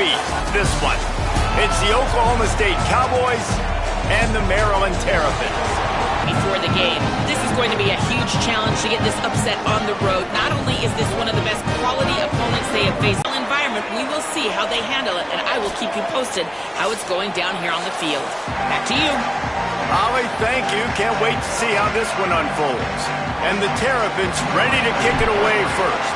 feet. This one. It's the Oklahoma State Cowboys and the Maryland Terrapins. Before the game, this is going to be a huge challenge to get this upset on the road. Not only is this one of the best quality opponents they have faced in the environment, we will see how they handle it, and I will keep you posted how it's going down here on the field. Back to you. Ollie, thank you. Can't wait to see how this one unfolds. And the Terrapins ready to kick it away first.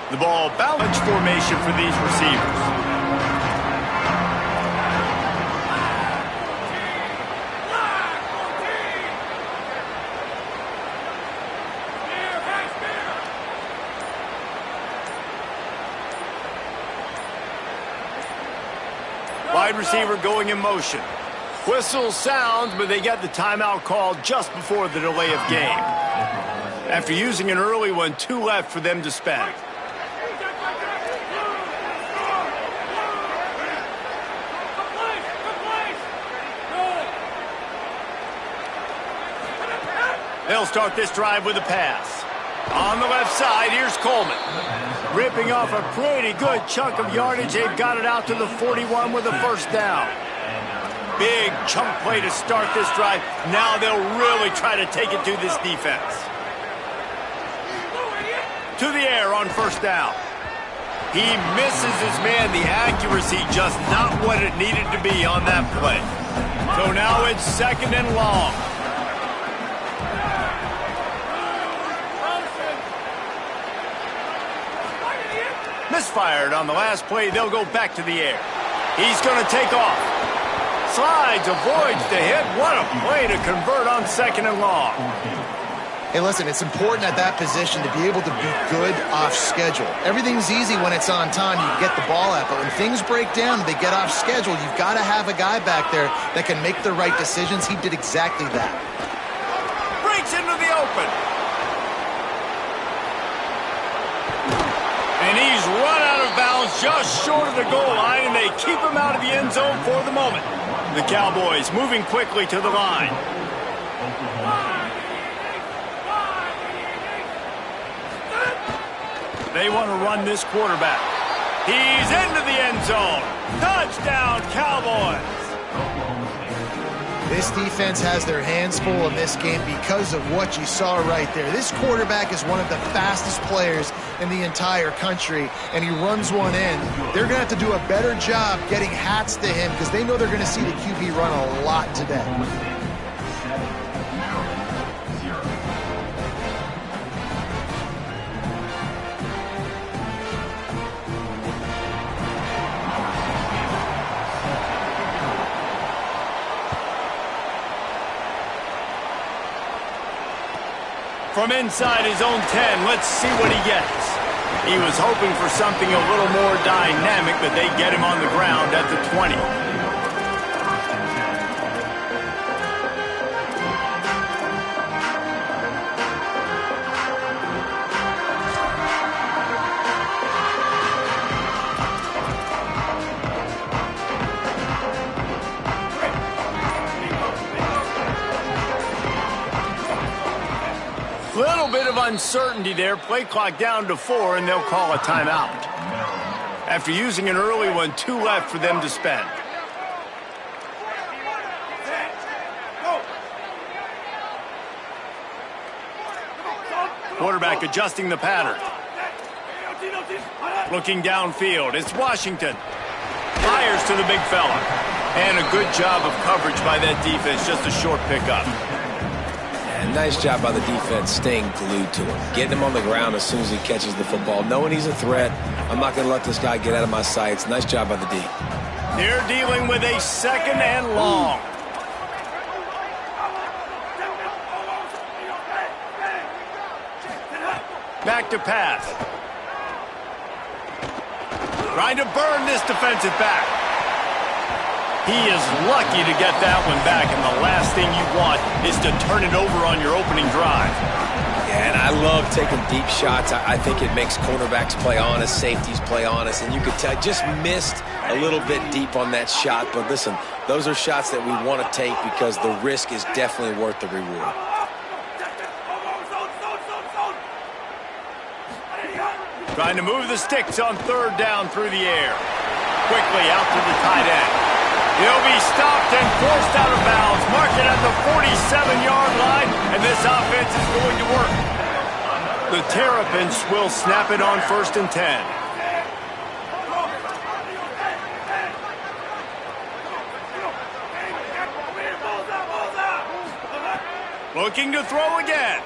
The ball balance formation for these receivers. Wide receiver going in motion. Whistle sounds, but they get the timeout called just before the delay of game. After using an early one, 2 left for them to spend. They'll start this drive with a pass. On the left side, here's Coleman. Ripping off a pretty good chunk of yardage. They've got it out to the 41 with a first down. Big chunk play to start this drive. Now they'll really try to take it to this defense. To the air on first down. He misses his man. The accuracy just not what it needed to be on that play. So now it's second and long. Misfired on the last play. They'll go back to the air. He's going to take off. Slides, avoids the hit. What a play to convert on second and long. Hey, listen, it's important at that position to be able to be good off schedule. Everything's easy when it's on time. You get the ball out. But when things break down and they get off schedule, you've got to have a guy back there that can make the right decisions. He did exactly that. Breaks into the open. And he's run out of bounds just short of the goal line, and they keep him out of the end zone for the moment. The Cowboys moving quickly to the line. They want to run this quarterback. He's into the end zone. Touchdown, Cowboys. This defense has their hands full in this game because of what you saw right there. This quarterback is one of the fastest players in the entire country, and he runs one in. They're going to have to do a better job getting hats to him because they know they're going to see the QB run a lot today. From inside his own 10, let's see what he gets. He was hoping for something a little more dynamic, but they get him on the ground at the 20. Little bit of uncertainty there. Play clock down to 4, and they'll call a timeout. After using an early one, 2 left for them to spend. Quarterback adjusting the pattern. Looking downfield. It's Washington. Fires to the big fella. And a good job of coverage by that defense. Just a short pickup. Nice job by the defense staying glued to him. Getting him on the ground as soon as he catches the football. Knowing he's a threat. I'm not going to let this guy get out of my sights. Nice job by the D. They're dealing with a second and long. Back to pass. Trying to burn this defensive back. He is lucky to get that one back, and the last thing you want is to turn it over on your opening drive. Yeah, and I love taking deep shots. I think it makes cornerbacks play honest, safeties play honest, and you could tell just missed a little bit deep on that shot. But listen, those are shots that we want to take because the risk is definitely worth the reward. Trying to move the sticks on third down through the air. Quickly out to the tight end. He'll be stopped and forced out of bounds. Mark it at the 47-yard line, and this offense is going to work. The Terrapins will snap it on 1st and 10. Looking to throw again.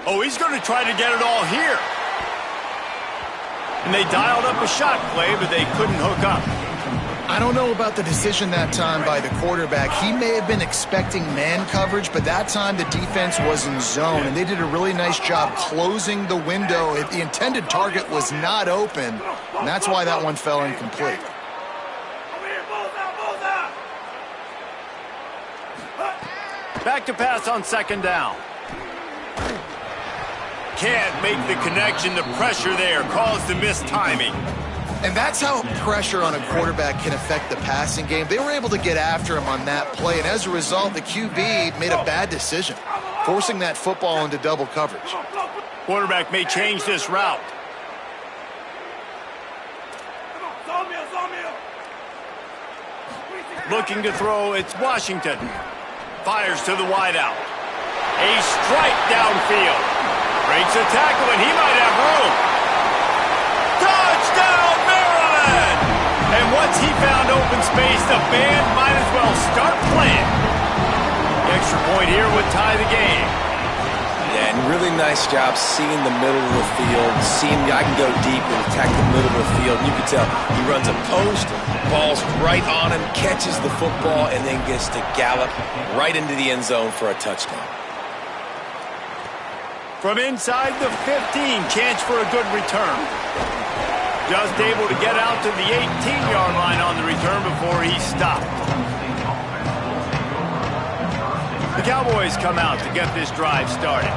Oh, he's going to try to get it all here. And they dialed up a shot play, but they couldn't hook up. I don't know about the decision that time by the quarterback. He may have been expecting man coverage, but that time the defense was in zone, and they did a really nice job closing the window. If the intended target was not open, and that's why that one fell incomplete. Back to pass on 2nd down. Can't make the connection. The pressure there caused the missed timing. And that's how pressure on a quarterback can affect the passing game. They were able to get after him on that play, and as a result, the QB made a bad decision, forcing that football into double coverage. Quarterback may change this route. Looking to throw, it's Washington. Fires to the wideout. A strike downfield. Breaks a tackle, and he might have room. Touchdown, Maryland! And once he found open space, the band might as well start playing. The extra point here would tie the game. Yeah, and really nice job seeing the middle of the field, seeing I can go deep and attack the middle of the field. And you can tell he runs a post, ball's right on him, catches the football, and then gets to gallop right into the end zone for a touchdown. From inside the 15, chance for a good return. Just able to get out to the 18-yard line on the return before he stopped. The Cowboys come out to get this drive started.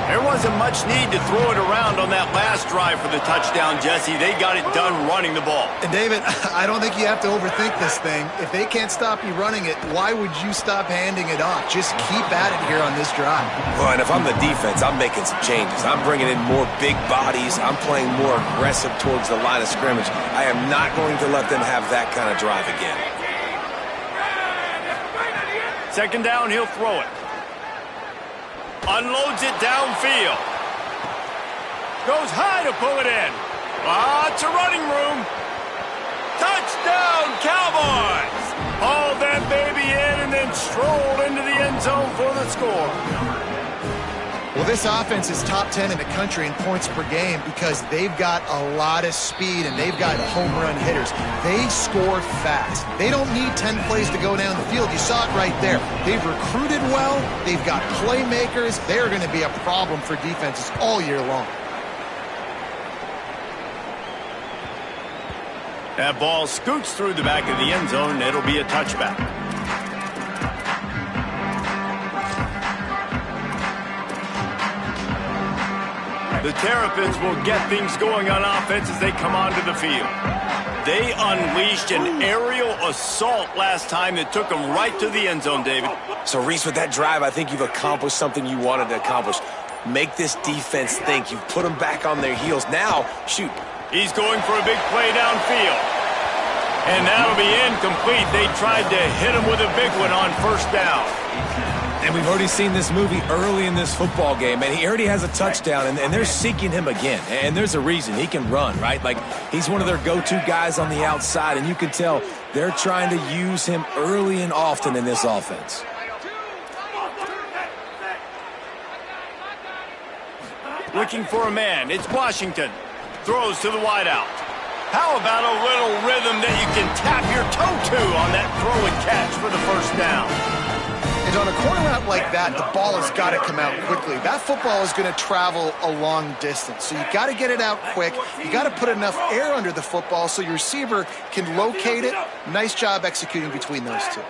There wasn't much need to throw it around on that last drive for the touchdown, Jesse. They got it done running the ball. And David, I don't think you have to overthink this thing. If they can't stop you running it, why would you stop handing it off? Just keep at it here on this drive. Well, and if I'm the defense, I'm making some changes. I'm bringing in more big bodies. I'm playing more aggressive towards the line of scrimmage. I am not going to let them have that kind of drive again. 2nd down, he'll throw it. Unloads it downfield. Goes high to pull it in. Lots of running room. Touchdown, Cowboys! Hauled that baby in and then strolled into the end zone for the score. Well, this offense is top 10 in the country in points per game because they've got a lot of speed and they've got home run hitters. They score fast. They don't need 10 plays to go down the field. You saw it right there. They've recruited well. They've got playmakers. They're going to be a problem for defenses all year long. That ball scoots through the back of the end zone, and it'll be a touchback. The Terrapins will get things going on offense as they come onto the field. They unleashed an aerial assault last time that took them right to the end zone, David. So, Reese, with that drive, I think you've accomplished something you wanted to accomplish. Make this defense think. You've put them back on their heels. Now, shoot. He's going for a big play downfield. And that'll be incomplete. They tried to hit him with a big one on 1st down. And we've already seen this movie early in this football game, and he already has a touchdown, and they're seeking him again. And there's a reason. He can run, right? Like, he's one of their go-to guys on the outside, and you can tell they're trying to use him early and often in this offense. Looking for a man. It's Washington. Throws to the wideout. How about a little rhythm that you can tap your toe to on that throw and catch for the 1st down? And on a corner route like that, the ball has got to come out quickly. That football is going to travel a long distance, so you got to get it out quick. You got to put enough air under the football so your receiver can locate it. Nice job executing between those two.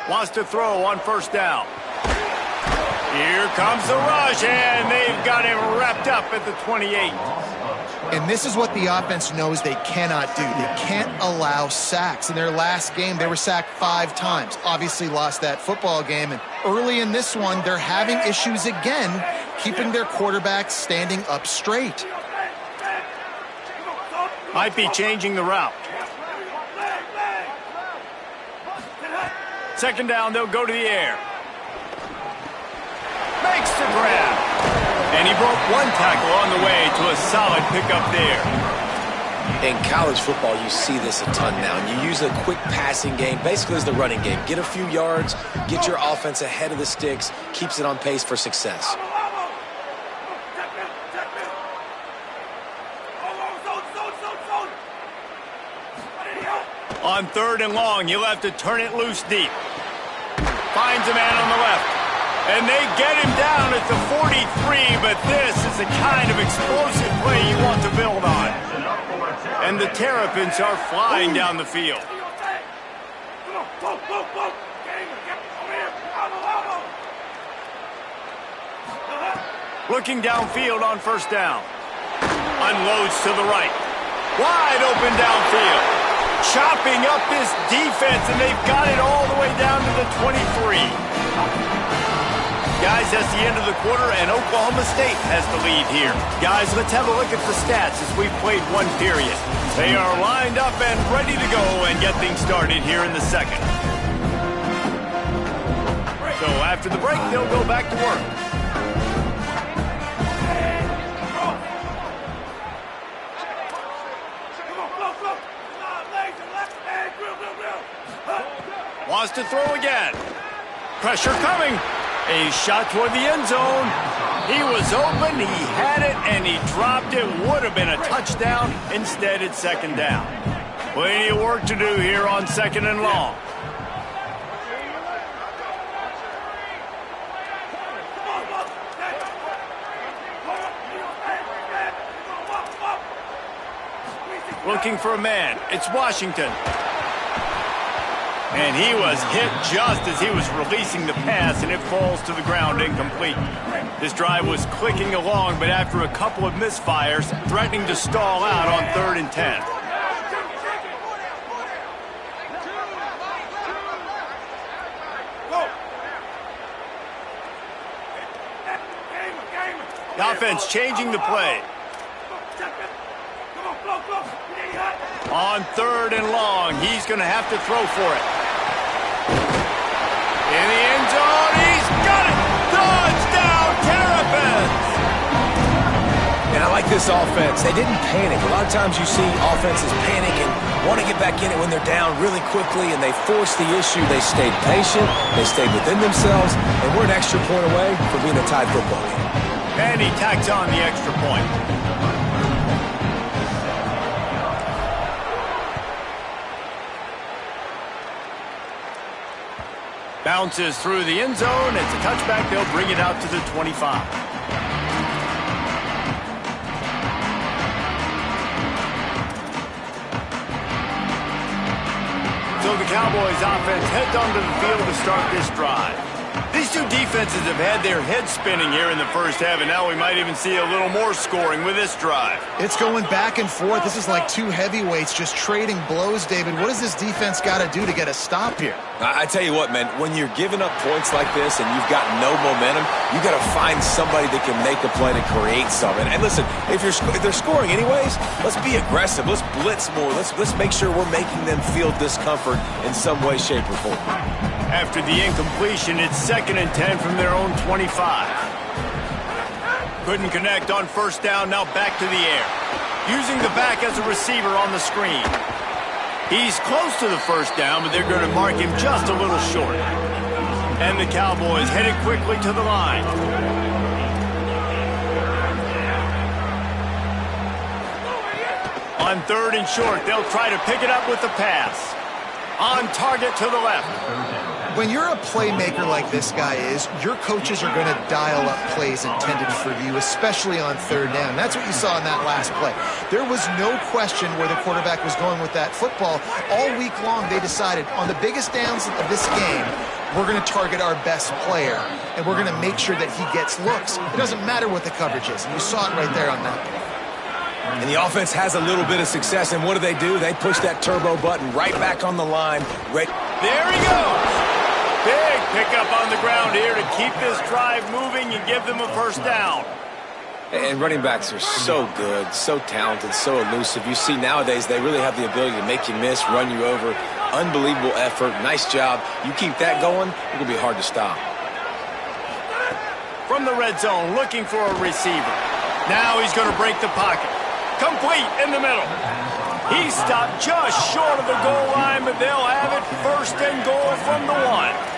Wants to throw on 1st down. Here comes the rush, and they've got him wrapped up at the 28. And this is what the offense knows they cannot do. They can't allow sacks. In their last game, they were sacked 5 times. Obviously lost that football game. And early in this one, they're having issues again, keeping their quarterback standing up straight. Might be changing the route. Second down, they'll go to the air. Makes the grab. And he broke one tackle on the way to a solid pickup there. In college football, you see this a ton now. And you use a quick passing game, basically as the running game. Get a few yards, get your offense ahead of the sticks, keeps it on pace for success. On 3rd and long, you'll have to turn it loose deep. Finds a man on the left. And they get him down at the 43, but this is the kind of explosive play you want to build on. And the Terrapins are flying down the field. Looking downfield on 1st down. Unloads to the right. Wide open downfield. Chopping up this defense, and they've got it all the way down to the 23. Guys, that's the end of the quarter, and Oklahoma State has the lead here. Guys, let's have a look at the stats as we've played 1 period. They are lined up and ready to go and get things started here in the second. So after the break, they'll go back to work. Wants to throw again. Pressure coming. A shot toward the end zone. He was open, he had it, and he dropped it. Would have been a touchdown. Instead, it's 2nd down. Plenty of work to do here on 2nd and long. Looking for a man. It's Washington. And he was hit just as he was releasing the pass, and it falls to the ground incomplete. This drive was clicking along, but after a couple of misfires, threatening to stall out on 3rd and 10. The offense changing the play. On 3rd and long, he's going to have to throw for it. In the end zone, he's got it! Touchdown, Terrapins! And I like this offense. They didn't panic. A lot of times you see offenses panic and want to get back in it when they're down really quickly, and they force the issue. They stayed patient, they stayed within themselves, and we're an extra point away from being a tied football game. And he tacks on the extra point. Bounces through the end zone. It's a touchback. They'll bring it out to the 25. So the Cowboys offense heads onto the field to start this drive. These two defenses have had their heads spinning here in the first half, and now we might even see a little more scoring with this drive. It's going back and forth. This is like 2 heavyweights just trading blows, David. What does this defense got to do to get a stop here? I tell you what, man, when you're giving up points like this and you've got no momentum, you got to find somebody that can make a play to create something. And listen, if they're scoring anyways, let's be aggressive. Let's blitz more. Let's make sure we're making them feel discomfort in some way, shape, or form. After the incompletion, it's 2nd and 10 from their own 25. Couldn't connect on 1st down, now back to the air. Using the back as a receiver on the screen. He's close to the 1st down, but they're going to mark him just a little short. And the Cowboys headed quickly to the line. On 3rd and short, they'll try to pick it up with the pass. On target to the left. When you're a playmaker like this guy is, your coaches are going to dial up plays intended for you, especially on 3rd down. That's what you saw in that last play. There was no question where the quarterback was going with that football. All week long, they decided on the biggest downs of this game, we're going to target our best player, and we're going to make sure that he gets looks. It doesn't matter what the coverage is, and you saw it right there on that play. And the offense has a little bit of success, and what do? They push that turbo button right back on the line. Right. There he goes. Big pickup on the ground here to keep this drive moving and give them a first down. And running backs are so good, so talented, so elusive. You see nowadays they really have the ability to make you miss, run you over. Unbelievable effort. Nice job. You keep that going, it'll be hard to stop. From the red zone, looking for a receiver. Now he's going to break the pocket. Complete in the middle. He stopped just short of the goal line, but they'll have it first and goal from the 1.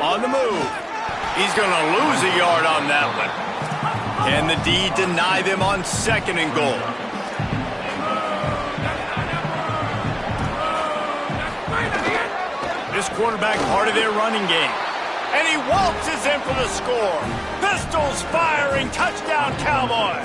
On the move. He's going to lose a yard on that one. Can the D deny them on 2nd and goal? This quarterback part of their running game. And he waltzes in for the score. Pistols firing, touchdown Cowboys.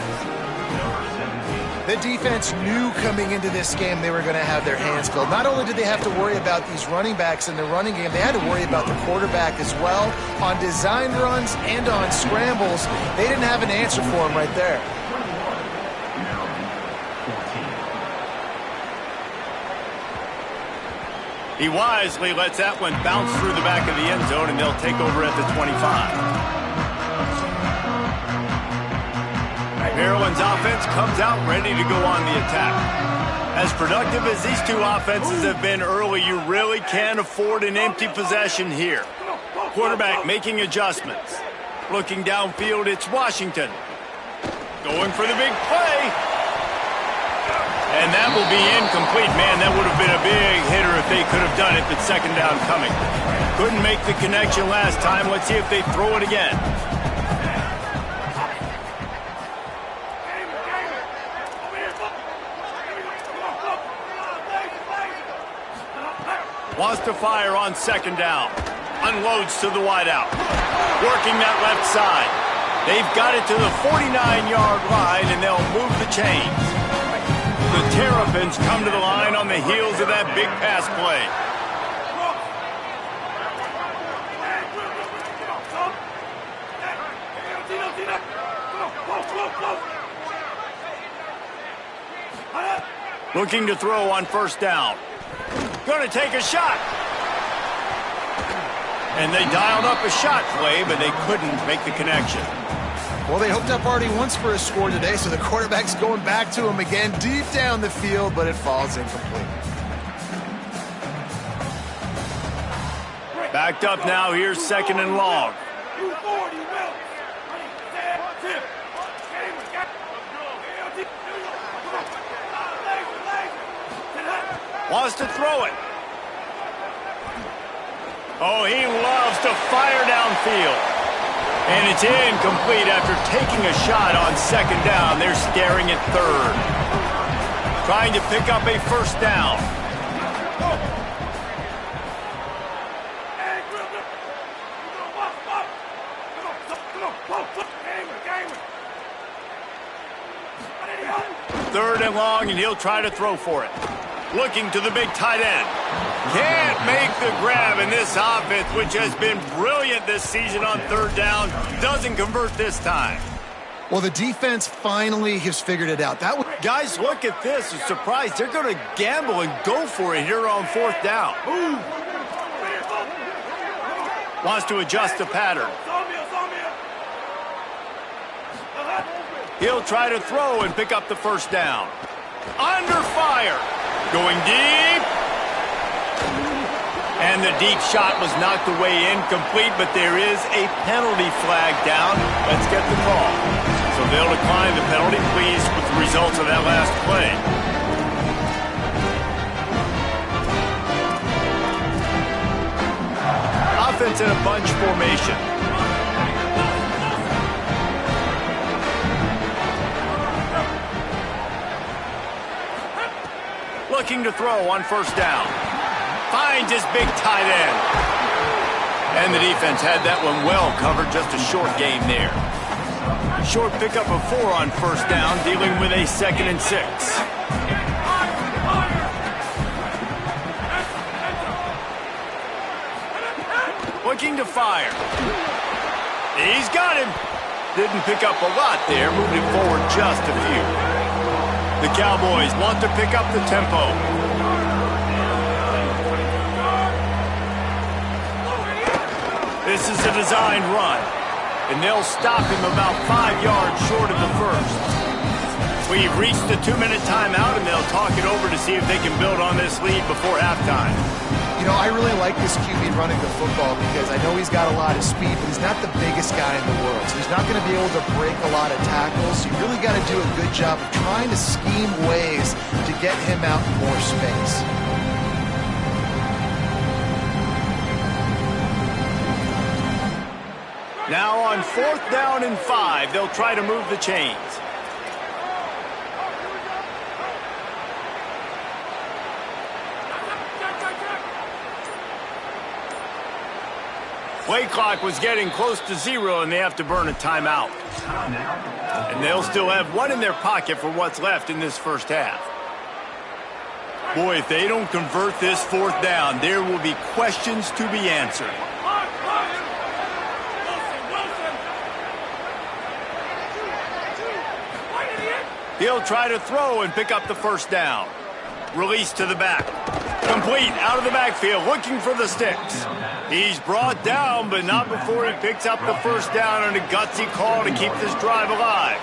The defense knew coming into this game they were going to have their hands filled. Not only did they have to worry about these running backs in the running game, they had to worry about the quarterback as well. On design runs and on scrambles, they didn't have an answer for him right there. He wisely lets that one bounce through the back of the end zone, and they'll take over at the 25. Maryland's offense comes out ready to go on the attack. As productive as these two offenses have been early, you really can't afford an empty possession here. Quarterback making adjustments. Looking downfield, it's Washington. Going for the big play. And that will be incomplete. Man, that would have been a big hitter if they could have done it, but 2nd down coming. Couldn't make the connection last time. Let's see if they throw it again. Wants to fire on 2nd down. Unloads to the wideout. Working that left side. They've got it to the 49-yard line, and they'll move the chains. The Terrapins come to the line on the heels of that big pass play. Looking to throw on 1st down. Going to take a shot. And they dialed up a shot play, but they couldn't make the connection. Well, they hooked up already once for a score today, so the quarterback's going back to him again deep down the field, but it falls incomplete. Backed up now, here's 2nd and long. Wants to throw it. Oh, he loves to fire downfield. And it's incomplete after taking a shot on 2nd down. They're staring at 3rd. Trying to pick up a 1st down. Third and long, and he'll try to throw for it. Looking to the big tight end. Can't make the grab, in this offense, which has been brilliant this season on 3rd down, doesn't convert this time. Well, the defense finally has figured it out. Guys, look at this. I'm surprised. They're going to gamble and go for it here on 4th down. Wants to adjust the pattern. He'll try to throw and pick up the 1st down. Under fire. Going deep. And the deep shot was knocked away incomplete, but there is a penalty flag down. Let's get the call. So they'll decline the penalty, pleased with the results of that last play. Offense in a bunch formation. Looking to throw on 1st down. Finds his big tight end. And the defense had that one well covered, just a short gain there. Short pickup of 4 on 1st down, dealing with a 2nd and 6. looking to fire. He's got him. Didn't pick up a lot there, moving it forward just a few. The Cowboys want to pick up the tempo. This is a designed run, and they'll stop him about 5 yards short of the first. We've reached the 2-minute timeout, and they'll talk it over to see if they can build on this lead before halftime. You know, I really like this QB running the football because I know he's got a lot of speed, but he's not the biggest guy in the world. So he's not going to be able to break a lot of tackles. You really got to do a good job of trying to scheme ways to get him out in more space. Now on 4th down and 5, they'll try to move the chains. Play clock was getting close to 0, and they have to burn a timeout. And they'll still have one in their pocket for what's left in this first half. Boy, if they don't convert this 4th down, there will be questions to be answered. He'll try to throw and pick up the first down. Release to the back. Complete out of the backfield, looking for the sticks. He's brought down, but not before he picks up the first down on a gutsy call to keep this drive alive.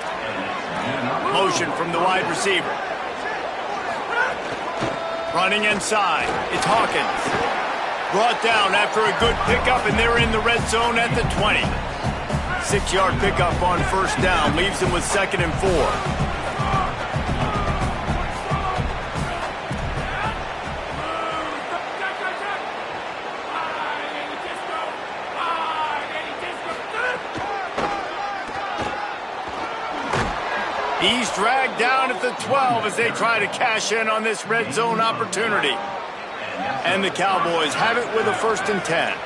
Motion from the wide receiver. Running inside, it's Hawkins. Brought down after a good pickup, and they're in the red zone at the 20. 6-yard pickup on first down leaves him with 2nd and 4. He's dragged down at the 12 as they try to cash in on this red zone opportunity. And the Cowboys have it with a 1st and 10.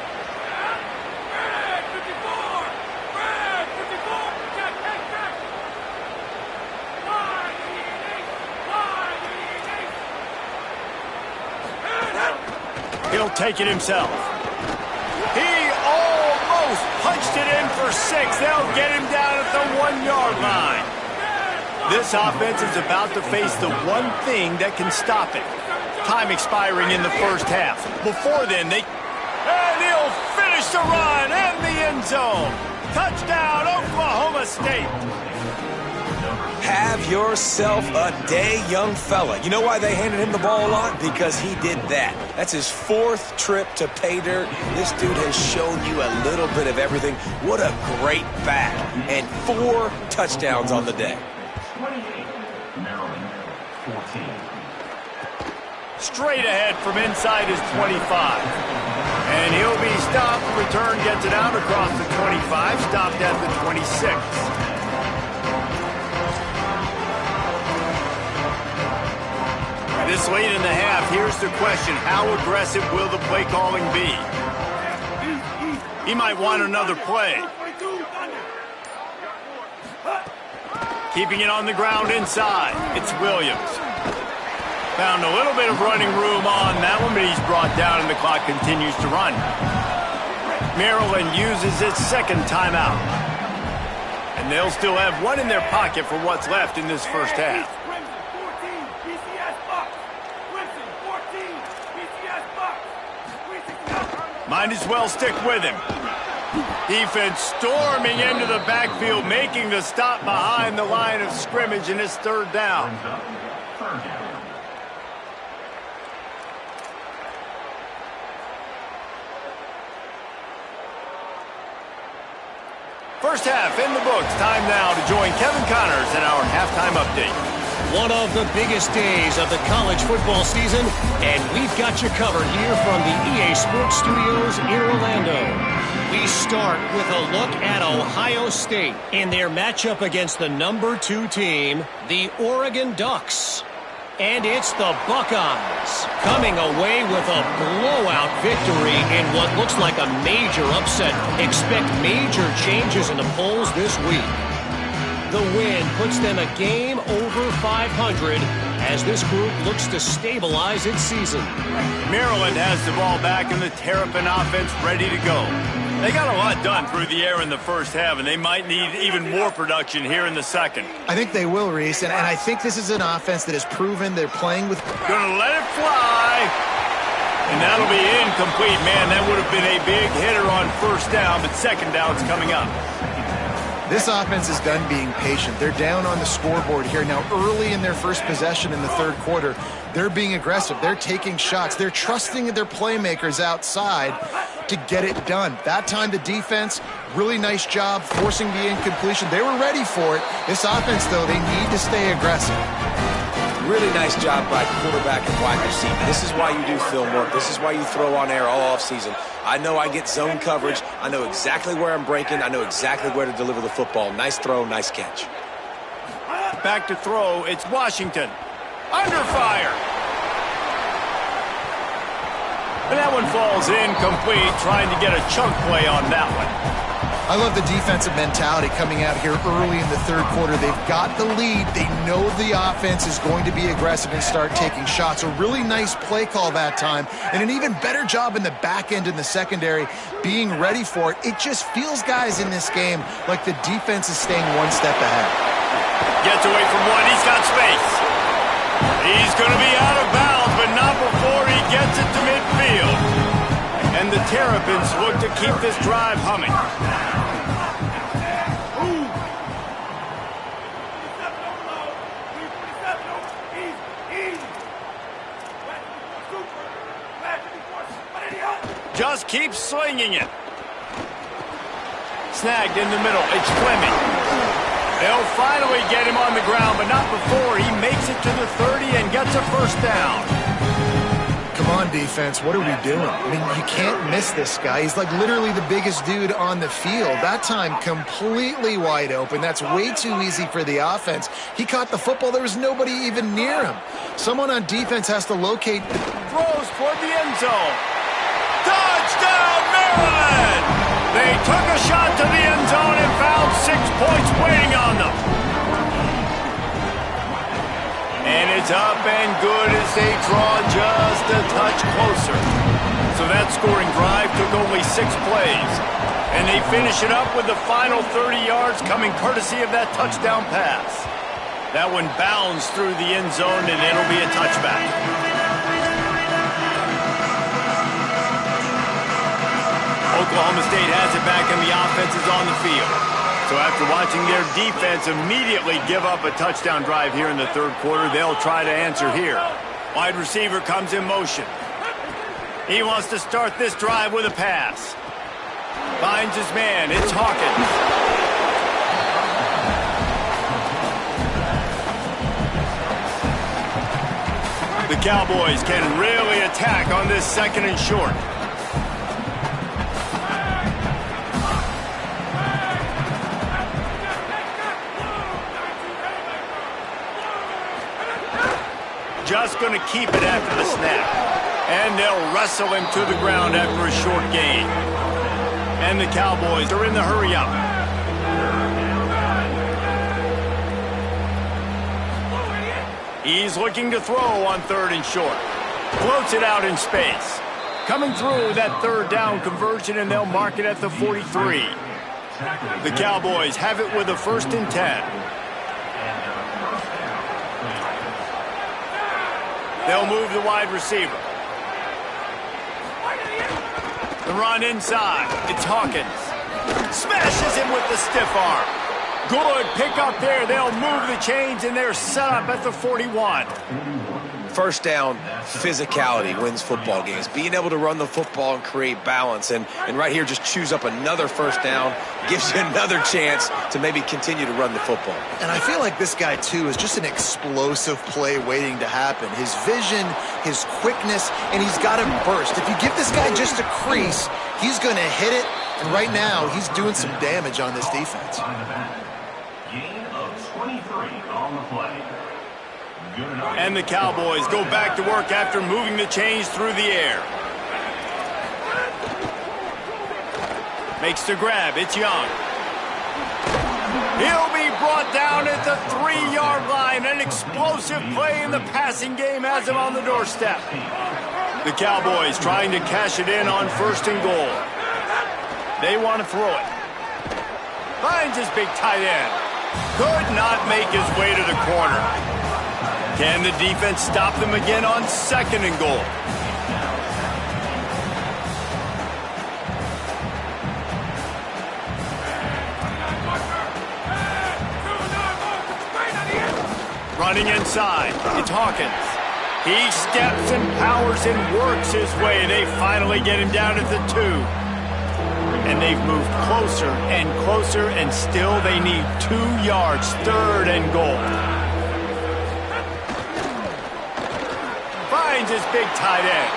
He'll take it himself. He almost punched it in for 6. They'll get him down at the 1-yard line. This offense is about to face the one thing that can stop it. Time expiring in the first half. Before then, and he'll finish the run and the end zone. Touchdown, Oklahoma State. Have yourself a day, young fella. You know why they handed him the ball a lot? Because he did that. That's his 4th trip to pay dirt. This dude has shown you a little bit of everything. What a great back. And 4 touchdowns on the day. Straight ahead from inside his 25. And he'll be stopped. Return gets it out across the 25. Stopped at the 26. This late in the half, here's the question. How aggressive will the play calling be? He might want another play. Keeping it on the ground inside. It's Williams. Found a little bit of running room on that one, but he's brought down and the clock continues to run. Maryland uses its 2nd timeout. And they'll still have one in their pocket for what's left in this first half. Might as well stick with him. Defense storming into the backfield, making the stop behind the line of scrimmage in his 3rd down. First half in the books. Time now to join Kevin Connors in our halftime update. One of the biggest days of the college football season, and we've got you covered here from the EA Sports Studios in Orlando. We start with a look at Ohio State in their matchup against the number 2 team, the Oregon Ducks. And it's the Buckeyes coming away with a blowout victory in what looks like a major upset. Expect major changes in the polls this week. The win puts them a game over 500 as this group looks to stabilize its season. Maryland has the ball back and the Terrapin offense ready to go. They got a lot done through the air in the first half, and they might need even more production here in the second. I think they will, Reese, and I think this is an offense that has proven they're playing with... Gonna let it fly. And that'll be incomplete. Man, that would have been a big hitter on first down, but second down's coming up. This offense is done being patient. They're down on the scoreboard here. Now, early in their first possession in the third quarter, they're being aggressive. They're taking shots. They're trusting their playmakers outside to get it done. That time, the defense, really nice job forcing the incompletion. They were ready for it. This offense, though, they need to stay aggressive. Really nice job by quarterback and wide receiver. This is why you do film work. This is why you throw on air all offseason. I know I get zone coverage. I know exactly where I'm breaking. I know exactly where to deliver the football. Nice throw, nice catch. Back to throw. It's Washington. Under fire. And that one falls incomplete, trying to get a chunk play on that one. I love the defensive mentality coming out here early in the third quarter. They've got the lead. They know the offense is going to be aggressive and start taking shots. A really nice play call that time, and an even better job in the back end in the secondary being ready for it. It just feels, guys, in this game like the defense is staying one step ahead. Gets away from one. He's got space. He's going to be out of bounds, but not before he gets it to midfield. And the Terrapins look to keep this drive humming. Just keep slinging it. Snagged in the middle. It's Fleming. They'll finally get him on the ground, but not before he makes it to the 30 and gets a first down. Come on, defense. What are we doing? I mean, you can't miss this guy. He's like literally the biggest dude on the field. That time, completely wide open. That's way too easy for the offense. He caught the football. There was nobody even near him. Someone on defense has to locate. Throws toward the end zone. Touchdown, Maryland! They took a shot to the end zone and found 6 points waiting on them. And it's up and good as they draw just a touch closer. So that scoring drive took only 6 plays. And they finish it up with the final 30 yards coming courtesy of that touchdown pass. That one bounds through the end zone, and it'll be a touchback. Oklahoma State has it back, and the offense is on the field. So after watching their defense immediately give up a touchdown drive here in the third quarter, they'll try to answer here. Wide receiver comes in motion. He wants to start this drive with a pass. Finds his man. It's Hawkins. The Cowboys can really attack on this second and short. Just going to keep it after the snap. And they'll wrestle him to the ground after a short gain. And the Cowboys are in the hurry-up. He's looking to throw on third and short. Floats it out in space. Coming through that third down conversion, and they'll mark it at the 43. The Cowboys have it with a 1st and 10. They'll move the wide receiver. The run inside. It's Hawkins. Smashes him with the stiff arm. Good pick up there. They'll move the chains, and they're set up at the 41. First down, physicality wins football games. Being able to run the football and create balance. And right here, just choose up another first down. Gives you another chance to maybe continue to run the football. And I feel like this guy, too, is just an explosive play waiting to happen. His vision, his quickness, and he's got him burst. If you give this guy just a crease, he's going to hit it. And right now, he's doing some damage on this defense. Gain of 23 on the play. And the Cowboys go back to work after moving the chains through the air. Makes the grab. It's Young. He'll be brought down at the 3-yard line. An explosive play in the passing game has him on the doorstep. The Cowboys trying to cash it in on 1st and goal. They want to throw it. Finds his big tight end. Could not make his way to the corner. Can the defense stop them again on 2nd and goal? Running inside, it's Hawkins. He steps and powers and works his way. They finally get him down at the 2. And they've moved closer and closer, and still they need 2 yards, 3rd and goal. Finds his big tight end.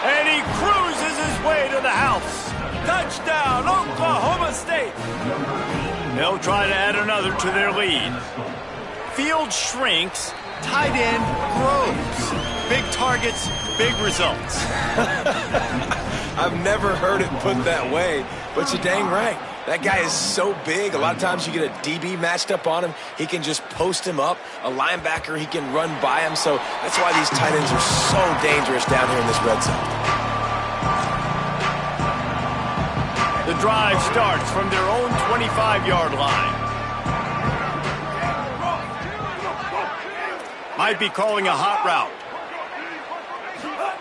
And he cruises his way to the house. Touchdown, Oklahoma State. They'll try to add another to their lead. Field shrinks, tight end grows. Big targets, big results. I've never heard it put that way, but you're dang right. That guy is so big. A lot of times you get a DB matched up on him. He can just post him up. A linebacker, he can run by him. So that's why these tight ends are so dangerous down here in this red zone. The drive starts from their own 25-yard line. Might be calling a hot route.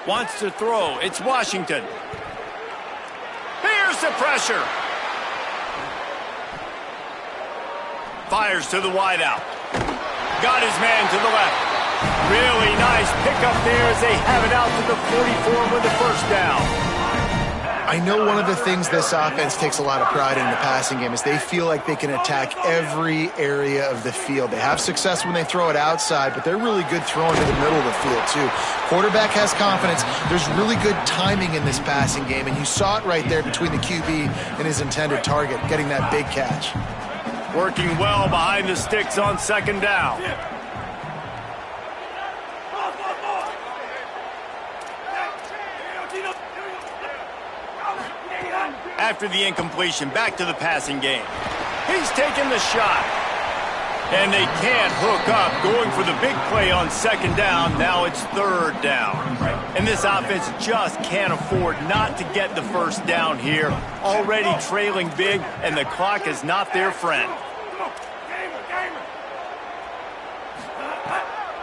Wants to throw. It's Washington. Here's the pressure. Fires to the wideout. Got his man to the left. Really nice pickup there as they have it out to the 44 with the 1st down. I know one of the things this offense takes a lot of pride in the passing game is they feel like they can attack every area of the field. They have success when they throw it outside, but they're really good throwing to the middle of the field too. Quarterback has confidence. There's really good timing in this passing game, and you saw it right there between the QB and his intended target, getting that big catch. Working well behind the sticks on 2nd down. After the incompletion, back to the passing game. He's taking the shot. And they can't hook up, going for the big play on 2nd down. Now it's 3rd down. And this offense just can't afford not to get the 1st down here. Already trailing big, and the clock is not their friend.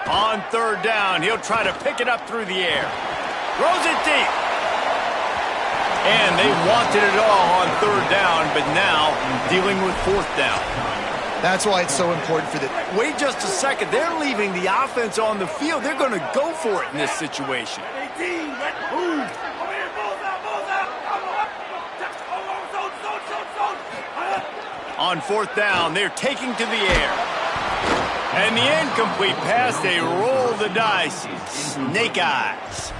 On 3rd down, he'll try to pick it up through the air. Throws it deep. And they wanted it all on 3rd down, but now dealing with 4th down. That's why it's so important for the... Wait just a second. They're leaving the offense on the field. They're going to go for it in this situation. On 4th down, they're taking to the air. And the incomplete pass, they roll the dice. Snake eyes.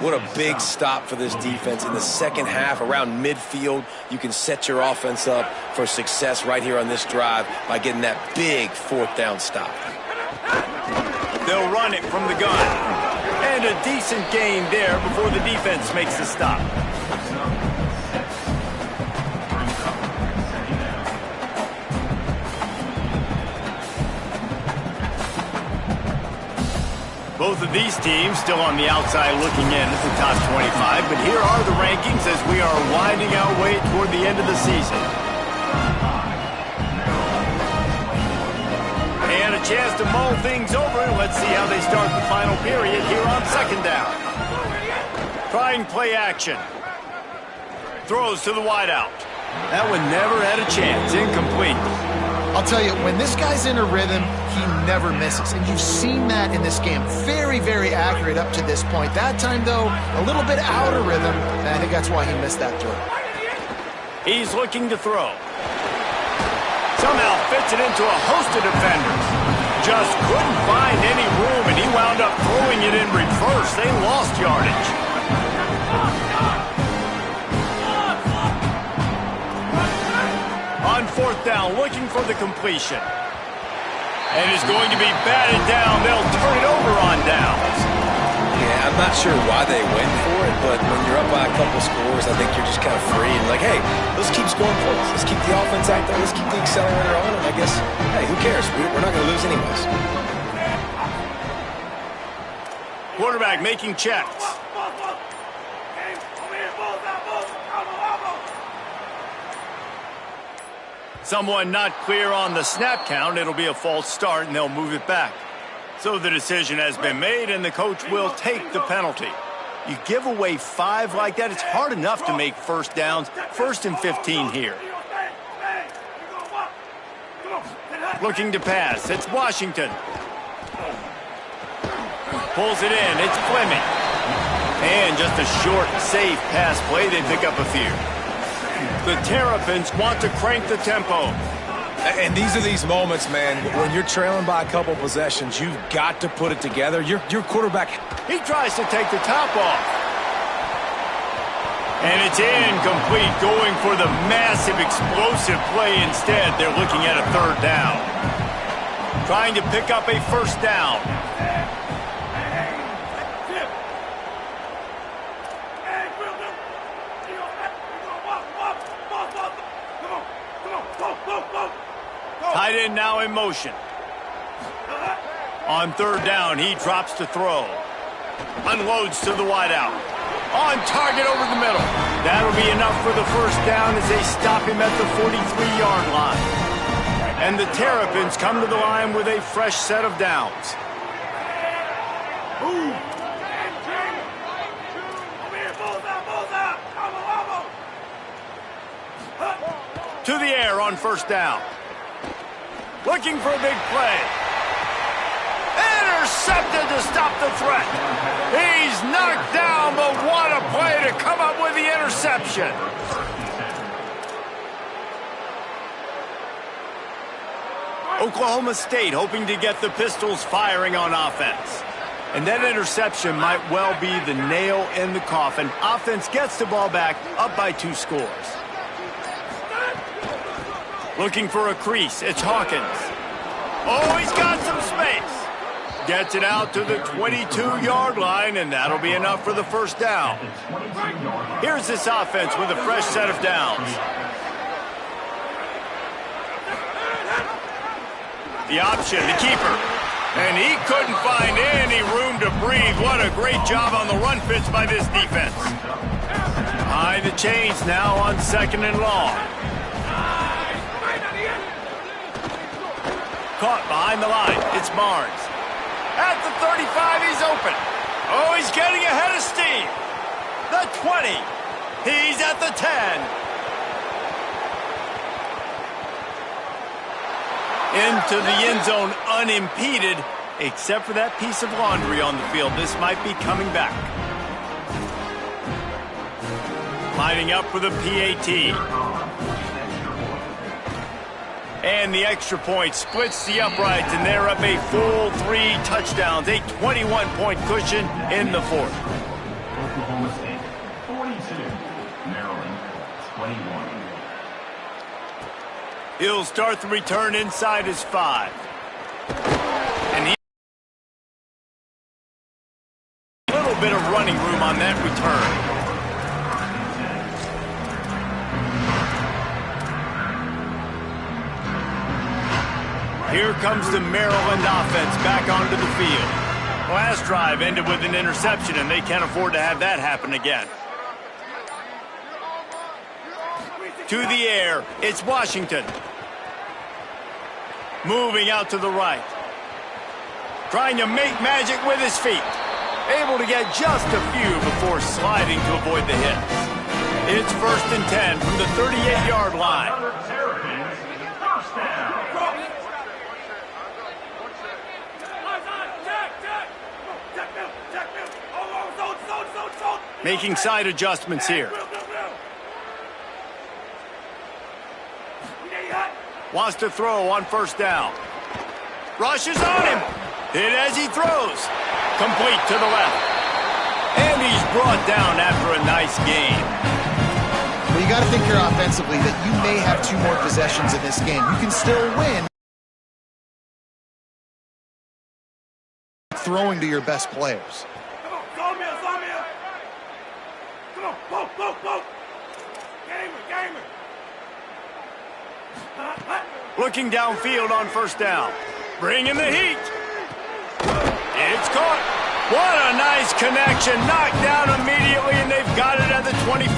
What a big stop for this defense. In the 2nd half, around midfield, you can set your offense up for success right here on this drive by getting that big 4th down stop. They'll run it from the gun. And a decent gain there before the defense makes the stop. Both of these teams still on the outside looking in at the top 25, but here are the rankings as we are winding our way toward the end of the season. And a chance to mull things over. Let's see how they start the final period here on 2nd down. Trying play action. Throws to the wideout. That one never had a chance. Incomplete. I'll tell you, when this guy's in a rhythm, he never misses. And you've seen that in this game. Very, very accurate up to this point. That time, though, a little bit out of rhythm. And I think that's why he missed that throw. He's looking to throw. Somehow fits it into a host of defenders. Just couldn't find any room, and he wound up throwing it in reverse. They lost yardage. On 4th down, looking for the completion. And it's going to be batted down. They'll turn it over on downs. Yeah, I'm not sure why they went for it, but when you're up by a couple scores, I think you're just kind of free and like, hey, let's keep scoring points. Let's keep the offense out there. Let's keep the accelerator on. And I guess, hey, who cares? We're not going to lose anyways. Quarterback making checks. Someone not clear on the snap count. It'll be a false start, and they'll move it back. So the decision has been made, and the coach will take the penalty. You give away 5 like that, it's hard enough to make first downs. 1st and 15 here. Looking to pass. It's Washington. Pulls it in. It's Fleming. And just a short, safe pass play. They pick up a few. The Terrapins want to crank the tempo. And these are these moments, man, when you're trailing by a couple possessions, you've got to put it together. Your quarterback. He tries to take the top off. And it's incomplete, going for the massive, explosive play instead. They're looking at a 3rd down. Trying to pick up a 1st down. Tight end now in motion. On 3rd down, he drops to throw. Unloads to the wideout. On target over the middle. That'll be enough for the 1st down as they stop him at the 43-yard line. And the Terrapins come to the line with a fresh set of downs. To the air on 1st down. Looking for a big play. Intercepted to stop the threat. He's knocked down, but what a play to come up with the interception. Oklahoma State hoping to get the Pistols firing on offense. And that interception might well be the nail in the coffin. Offense gets the ball back, up by 2 scores. Looking for a crease. It's Hawkins. Oh, he's got some space. Gets it out to the 22-yard line, and that'll be enough for the 1st down. Here's this offense with a fresh set of downs. The option, the keeper. And he couldn't find any room to breathe. What a great job on the run fits by this defense. High the chains now on 2nd and long. Caught behind the line. It's Barnes. At the 35, he's open. Oh, he's getting ahead of steam. The 20. He's at the 10. Into the end zone unimpeded, except for that piece of laundry on the field. This might be coming back. Lining up for the PAT. And the extra point splits the uprights, and they're up a full 3 touchdowns, a 21-point cushion in the 4th. Oklahoma State, 42. Maryland, 21. He'll start the return inside his 5. And he a little bit of running room on that return. Here comes the Maryland offense back onto the field. Last drive ended with an interception, and they can't afford to have that happen again. To the air, it's Washington. Moving out to the right. Trying to make magic with his feet. Able to get just a few before sliding to avoid the hits. It's 1st and 10 from the 38-yard line. Making side adjustments here. Wants to throw on 1st down. Rushes on him. Hit as he throws. Complete to the left. And he's brought down after a nice game. Well, you got to think here offensively that you may have 2 more possessions in this game. You can still win throwing to your best players. Looking downfield on first down. Bringing the heat. It's caught. What a nice connection. Knocked down immediately, and they've got it at the 25.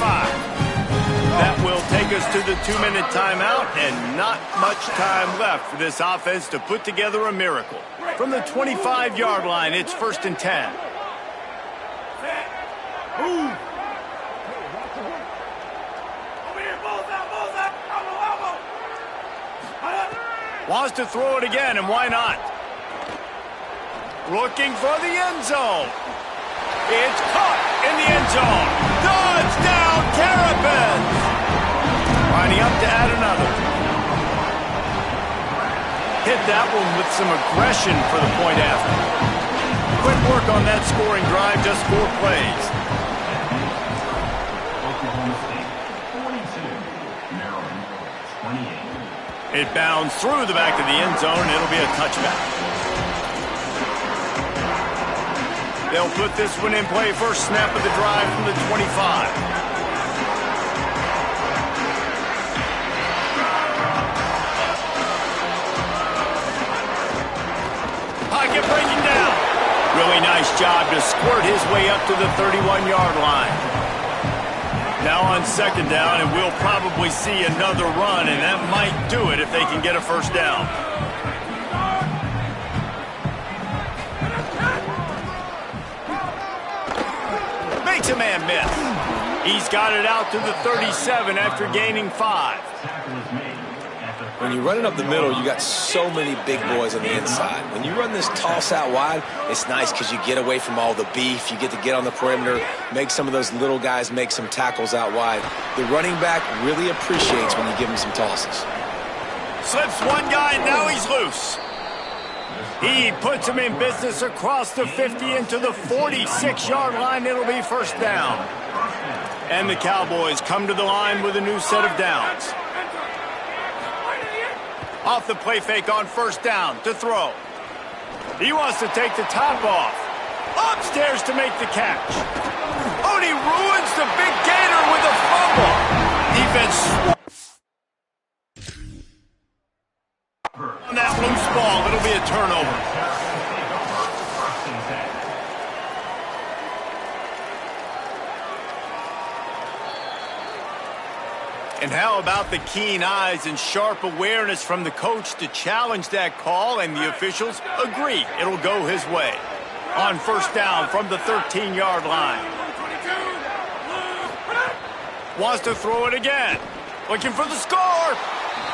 That will take us to the 2-minute timeout, and not much time left for this offense to put together a miracle. From the 25-yard line, it's 1st and 10. Wants to throw it again, and why not? Looking for the end zone. It's caught in the end zone. Touchdown, Terrapins! Lining up to add another. Hit that one with some aggression for the point after. Quick work on that scoring drive, just 4 plays. Oklahoma State 42, Maryland 28. It bounds through the back of the end zone, and it'll be a touchback. They'll put this one in play. First snap of the drive from the 25. Pocket breaking down. Really nice job to squirt his way up to the 31-yard line. Now on second down, and we'll probably see another run, and that might do it if they can get a first down. Makes a man miss. He's got it out to the 37 after gaining 5. When you're running up the middle, you got so many big boys on the inside. When you run this toss out wide, it's nice because you get away from all the beef. You get to get on the perimeter, make some of those little guys make some tackles out wide. The running back really appreciates when you give him some tosses. Slips one guy, and now he's loose. He puts him in business across the 50 into the 46-yard line. It'll be first down. And the Cowboys come to the line with a new set of downs. Off the play fake on first down to throw. He wants to take the top off. Upstairs to make the catch. Oh, and he ruins the big gator with a fumble. Defense on that loose ball. It'll be a turnover. And how about the keen eyes and sharp awareness from the coach to challenge that call, and the officials agree it'll go his way. On first down from the 13-yard line. Wants to throw it again. Looking for the score.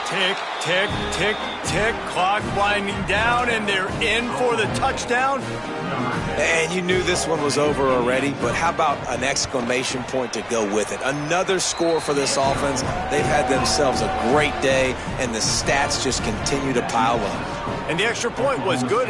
Tick, tick, tick, tick. Clock winding down, and they're in for the touchdown. And you knew this one was over already, but how about an exclamation point to go with it? Another score for this offense. They've had themselves a great day, and the stats just continue to pile up. And the extra point was good.